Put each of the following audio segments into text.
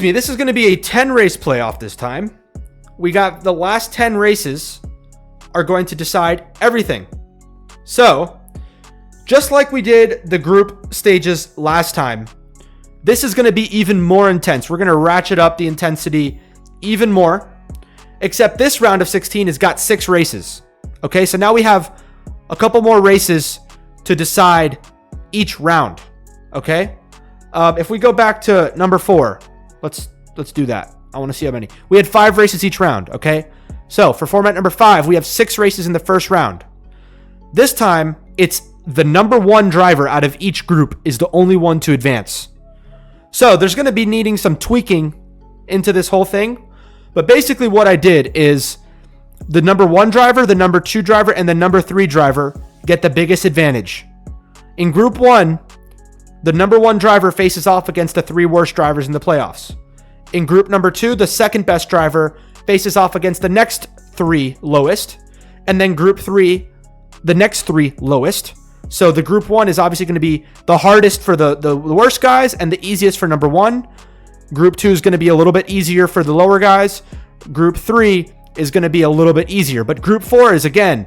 excuse me, this is going to be a 10 race playoff this time. We got the last 10 races are going to decide everything. So, just like we did the group stages last time, this is going to be even more intense. We're going to ratchet up the intensity even more, except this round of 16 has got 6 races. Okay, so now we have a couple more races to decide each round. Okay, if we go back to number 4, let's do that. I want to see how many. We had 5 races each round. Okay, so for format number 5, we have 6 races in the first round. This time, it's the number 1 driver out of each group is the only one to advance. So there's going to be needing some tweaking into this whole thing. But basically what I did is the number 1 driver, the number 2 driver, and the number 3 driver get the biggest advantage. In group 1, the number 1 driver faces off against the 3 worst drivers in the playoffs. In group number 2, the second best driver faces off against the next 3 lowest. And then group 3, the next 3 lowest. So the group 1 is obviously going to be the hardest for the worst guys and the easiest for number 1. Group 2 is going to be a little bit easier for the lower guys. Group 3 is going to be a little bit easier. But group 4 is, again,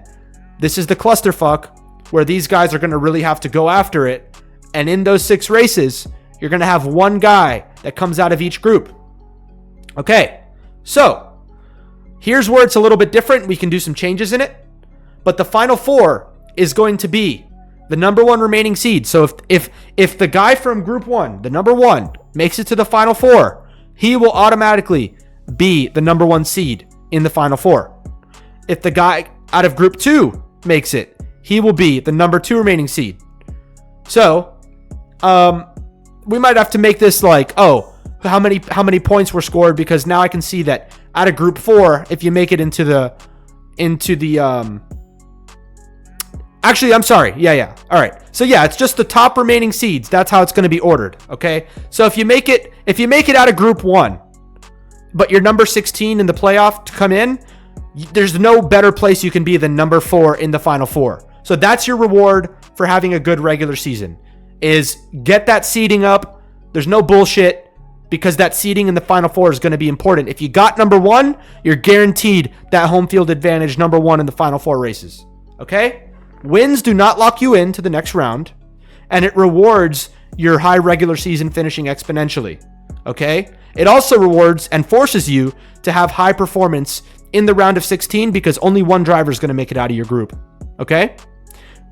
this is the clusterfuck where these guys are going to really have to go after it. And in those 6 races, you're going to have 1 guy that comes out of each group. Okay, so here's where it's a little bit different. We can do some changes in it. But the final 4 is going to be the number 1 remaining seed. So if the guy from group 1, the number 1, makes it to the final 4, he will automatically be the number 1 seed in the final 4. If the guy out of group 2 makes it, he will be the number 2 remaining seed. So, we might have to make this like, oh, how many points were scored, because now I can see that out of group 4, if you make it into the actually, I'm sorry. Yeah. All right. So yeah, it's just the top remaining seeds. That's how it's going to be ordered. Okay. So if you make it out of group 1, but you're number 16 in the playoff to come in, there's no better place you can be than number 4 in the final 4. So that's your reward for having a good regular season, is get that seeding up. There's no bullshit, because that seeding in the final 4 is going to be important. If you got number 1, you're guaranteed that home field advantage, number 1 in the final 4 races. Okay. Wins do not lock you into the next round, and it rewards your high regular season finishing exponentially. Okay? It also rewards and forces you to have high performance in the round of 16, because only 1 driver is going to make it out of your group. Okay?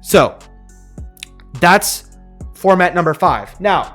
So, that's format number 5. Now,